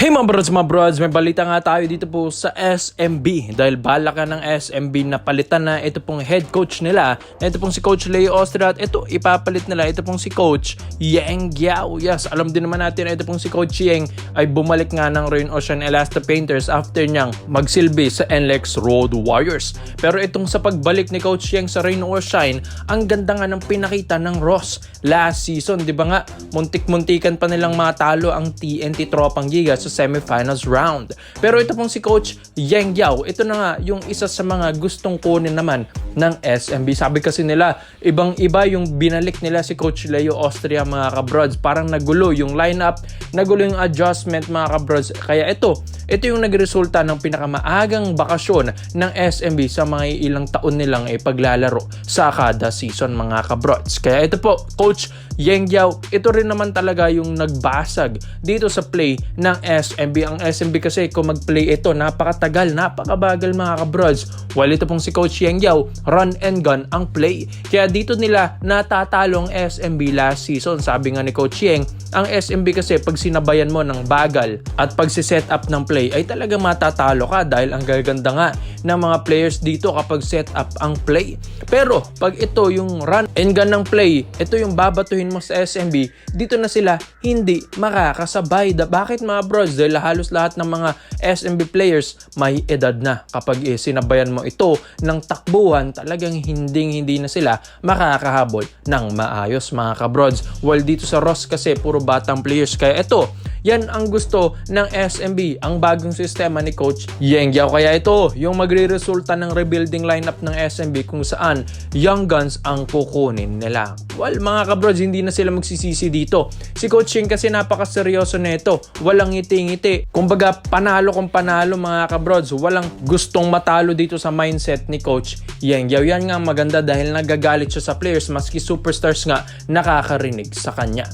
Hey mga brods, may balita nga tayo dito po sa SMB dahil balak ka ng SMB na palitan na ito pong head coach nila, ito pong si Coach Leo Austria at ito ipapalit nila ito pong si Coach Yeng Guiao. Yes, alam din naman natin ito pong si Coach Yeng ay bumalik nga ng Rain Ocean Elasta Painters after niyang magsilbi sa NLEX Road Warriors. Pero itong sa pagbalik ni Coach Yeng sa Rain Ocean, ang ganda nga ng pinakita ng Ross last season, di ba nga muntik-muntikan pa nilang matalo ang TNT Tropang Giga sa semifinals round. Pero ito pong si Coach Yeng Guiao, ito na nga yung isa sa mga gustong kunin naman ng SMB. Sabi kasi nila, ibang-iba yung binalik nila si Coach Leo Austria mga kabrods. Parang nagulo yung lineup, nagulo yung adjustment mga kabrods. Kaya ito yung nagresulta ng pinakamaagang bakasyon ng SMB sa mga ilang taon nilang paglalaro sa kada season mga kabrods. Kaya ito po, Coach Yeng Guiao, ito rin naman talaga yung nagbasag dito sa play ng SMB. Ang SMB kasi kung mag-play ito, napakatagal, napakabagal mga kabrods. While ito pong si Coach Yeng Guiao, run and gun ang play. Kaya dito nila natatalo ang SMB last season. Sabi nga ni Coach Yeng, ang SMB kasi pag sinabayan mo ng bagal at pagsiset up ng play ay talaga matatalo ka dahil ang gaganda nga ng mga players dito kapag set up ang play. Pero pag ito yung run and gun ng play, ito yung babatuhin mo sa SMB, dito na sila hindi makakasabay. Bakit mga bros? Dahil halos lahat ng mga SMB players may edad na. Kapag sinabayan mo ito ng takbuhan, talagang hindi na sila makakahabol ng maayos mga kabrods. While dito sa Ross kasi puro batang players. Kaya ito, yan ang gusto ng SMB, ang bagong sistema ni Coach Yeng Guiao. Kaya ito, yung magre-resulta ng rebuilding lineup ng SMB kung saan young guns ang kukunin nila. Well, mga kabrods, hindi na sila magsisisi dito. Si Coach Yeng kasi napakaseryoso nito. Walang ngiti-ngiti. Kumbaga, panalo kung panalo mga kabrods. Walang gustong matalo dito sa mindset ni Coach Yeng Guiao. Yan nga maganda dahil nagagalit siya sa players maski superstars nga nakakarinig sa kanya.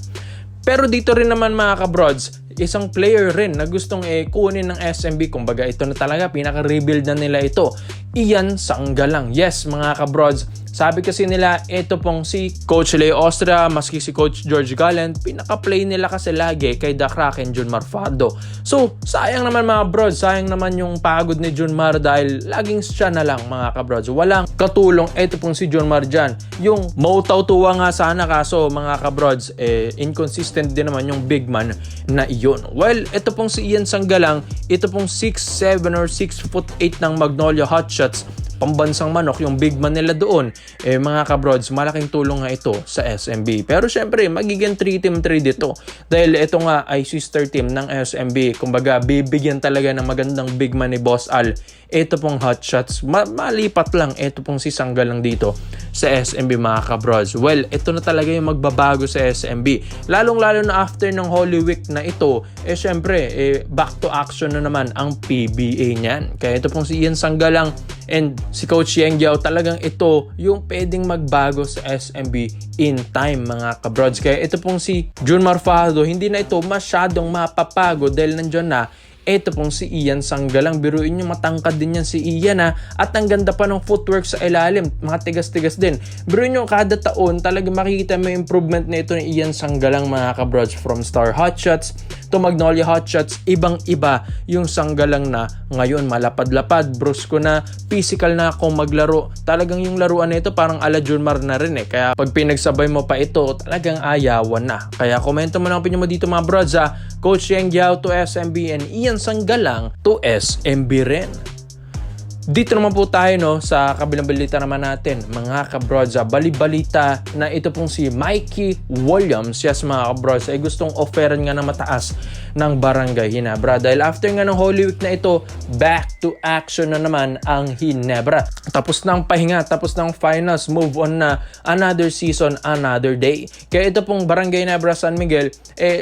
Pero dito rin naman mga kabrods, isang player rin na gustong kunin ng SMB. Kumbaga ito na talaga, pinaka-rebuild na nila ito. Ian Sanggalang. Yes mga kabrods, sabi kasi nila ito pong si Coach Leo Austria, maski si Coach George Gallant, pinaka-play nila kasi lagi kay The Kraken Junmar Fajardo. So sayang naman mga brods, sayang naman yung pagod ni Junmar dahil laging siya na lang mga kabrods. Walang katulong ito pong si Junmar dyan. Yung mautaw-tuwa nga sana kaso mga kabrods, inconsistent din naman yung big man na iyon. Well, ito pong si Ian Sanggalang, ito pong 6'7 or 6'8 ng Magnolia Hotshots, pambansang manok, yung big man nila doon. Mga kabrods, malaking tulong nga ito sa SMB. Pero syempre, magiging 3-team 3 dito. Dahil ito nga ay sister team ng SMB. Kumbaga, bibigyan talaga ng magandang big man ni Boss Al. Ito pong hotshots. Malipat lang. Ito pong si Sanggalang dito sa SMB mga kabrods. Well, ito na talaga yung magbabago sa SMB. Lalong-lalo na after ng Holy Week na ito, syempre, back to action na naman ang PBA niyan. Kaya ito pong si Ian Sanggalang and si Coach Yeng Guiao, talagang ito yung pwedeng magbago sa SMB in time mga kabrods. Kaya ito pong si Junmar Fajardo, hindi na ito masyadong mapapago dahil nandiyan na ito pong si Ian Sanggalang. Biruin nyo, matangkad din yan si Ian at ang ganda pa ng footwork sa ilalim, mga tigas-tigas din. Biruin nyo, kada taon talaga makikita mo yung improvement na ito ni Ian Sanggalang mga kabrods. From Star Hotshots to Magnolia Hotshots, ibang-iba yung Sanggalang na ngayon. Malapad-lapad, brusko na, physical na kung maglaro. Talagang yung laruan na ito parang ala Junmar na rin Kaya pag pinagsabay mo pa ito, talagang ayawan na. Kaya komento mo lang opinion mo dito mga brods Coach Yeng Guiao to SMB and Ian Sanggalang to SMB rin. Dito naman po tayo sa kabilang balita naman natin mga kabrods. Bali-balita na ito pong si Mikey Williams, yes mga kabrods, ay gustong offeran nga ng mataas ng Barangay Ginebra. Dahil after nga ng Holy Week na ito, back to action na naman ang Ginebra. Tapos ng pahinga, tapos ng finals, move on na, another season, another day. Kaya ito pong Barangay Ginebra San Miguel,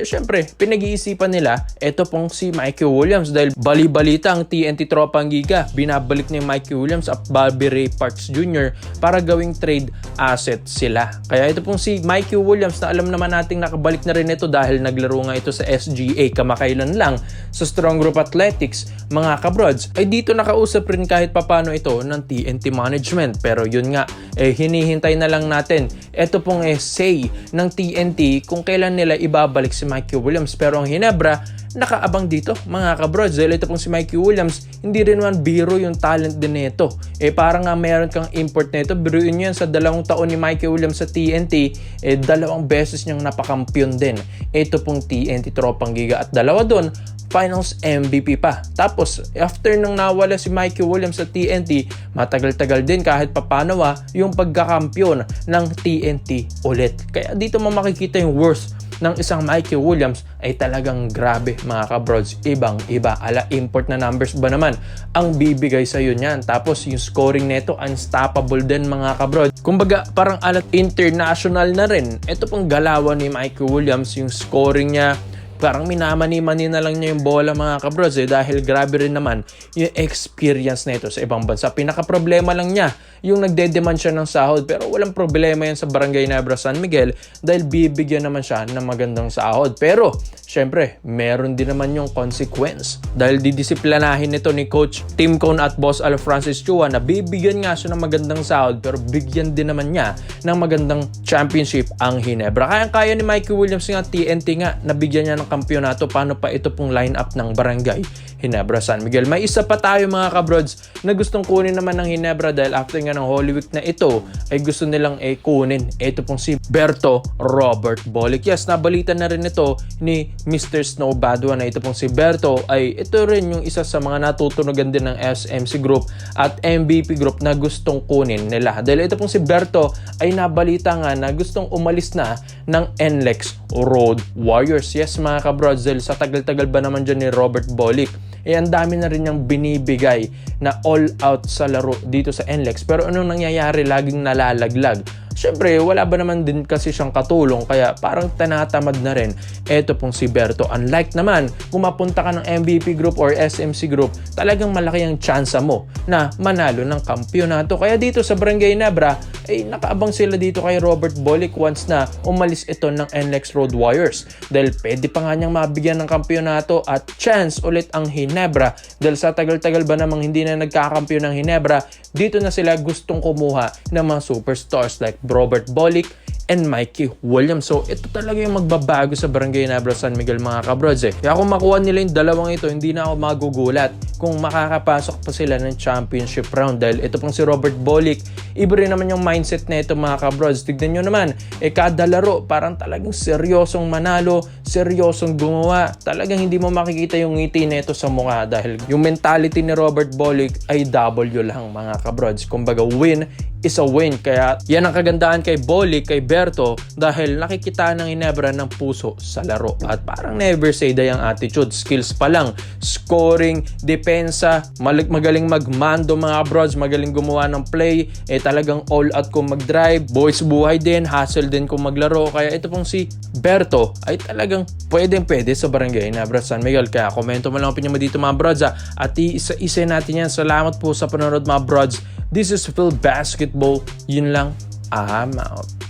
syempre pinag-iisipan nila ito pong si Mikey Williams dahil bali-balita ang TNT Tropang Giga, binabalik ni Mikey Williams at Bobby Ray Parks Jr. para gawing trade asset sila. Kaya ito pong si Mikey Williams na alam naman nating nakabalik na rin ito dahil naglaro nga ito sa SGA kamakailan lang sa Strong Group Athletics mga kabrods, ay dito nakausap rin kahit papano ito ng TNT management. Pero yun nga, hinihintay na lang natin ito pong say ng TNT kung kailan nila ibabalik si Mikey Williams. Pero ang Ginebra, nakaabang dito mga kabrods. Dahil ito pong si Mikey Williams, hindi rin naman biro yung talent din nito. Parang nga meron kang import nito. Biruin nyo yan sa 2 taon ni Mikey Williams sa TNT, 2 beses niyang napakampyon din. Ito pong TNT Tropang Giga at 2 doon, Finals MVP pa. Tapos, after nang nawala si Mikey Williams sa TNT, matagal-tagal din kahit papano yung pagkakampyon ng TNT ulit. Kaya dito mo makikita yung worth ng isang Mikey Williams ay talagang grabe mga kabrods. Ibang-iba. Import na numbers ba naman ang bibigay sa iyo niyan. Tapos, yung scoring neto, unstoppable din mga kabrods. Kumbaga, parang international na rin. Ito pong galawan ni Mikey Williams, yung scoring niya, parang minamani-mani na lang niya yung bola mga kabrods dahil grabe rin naman yung experience na ito sa ibang bansa. Pinaka-problema lang niya yung nagde-demand siya ng sahod, pero walang problema yan sa Barangay Nebra San Miguel dahil bibigyan naman siya ng magandang sahod. Pero syempre meron din naman yung consequence dahil didisiplinahin nito ni Coach Tim Cone at Boss Al Francis Chua na bibigyan nga siya ng magandang sahod, pero bigyan din naman niya ng magandang championship ang Ginebra. Kaya ni Mikey Williams nga, TNT nga, nabigyan niya ng kampyonato. Paano pa ito pong lineup ng Barangay Ginebra San Miguel? May isa pa tayo mga kabrods na gustong kunin naman ng Ginebra dahil after nga ng Holy Week na ito ay gusto nilang kunin. Ito pong si Berto Robert Bolick. Yes, nabalita na rin ito ni Mr. Snow Badua na ito pong si Berto ay ito rin yung isa sa mga natutunugan din ng SMC Group at MVP Group na gustong kunin nila. Dahil ito pong si Berto ay nabalita nga na gustong umalis na ng NLEX Road Warriors. Yes mga kabrods, dahil sa tagal-tagal ba naman dyan ni Robert Bolick, ang dami na rin niyang binibigay na all out sa laro dito sa NLEX. Pero anong nangyayari? Laging nalalaglag. Siyempre, wala ba naman din kasi siyang katulong, kaya parang tinatamad na rin eto pong si Berto. Unlike naman, kung mapunta ka ng MVP Group or SMC Group, talagang malaki ang tsansa mo na manalo ng kampyonato. Kaya dito sa Barangay Nebra, nakaabang sila dito kay Robert Bolick once na umalis ito ng NLEX Road Warriors. Dahil pwede pa nga niyang mabigyan ng kampyonato at chance ulit ang Ginebra. Dahil sa tagal-tagal ba namang hindi na nagkakampiyon ng Ginebra, dito na sila gustong kumuha ng mga superstars like Robert Bolick and Mikey Williams. So, ito talaga yung magbabago sa Barangay Nebra San Miguel mga kabrods. Kaya kung makuha nila yung dalawang ito, hindi na ako magugulat kung makakapasok pa sila ng championship round. Dahil ito pong si Robert Bolick, iba rin naman yung mindset na ito mga kabrods. Tignan nyo naman, kada laro, parang talagang seryosong manalo, seryosong gumawa. Talagang hindi mo makikita yung ngiti na ito sa mukha dahil yung mentality ni Robert Bolick ay W lang mga kabrods. Kumbaga, win is a win. Kaya yan ang kagandahan kay Bolick, kay Berto, dahil nakikita ng Ginebra ng puso sa laro. At parang never say die ang attitude. Skills pa lang. Scoring, depensa, magaling magmando mga brods, magaling gumawa ng play, talagang all out kung mag-drive. Boys buhay din, hustle din kung maglaro. Kaya ito pong si Berto ay talagang pwedeng-pwede sa Barangay Nebra San Miguel. Kaya komento mo lang opinion mo dito mga brods. At isa-isa natin yan. Salamat po sa panonood mga brods. This is Phil Basketball. Yun lang. I'm out.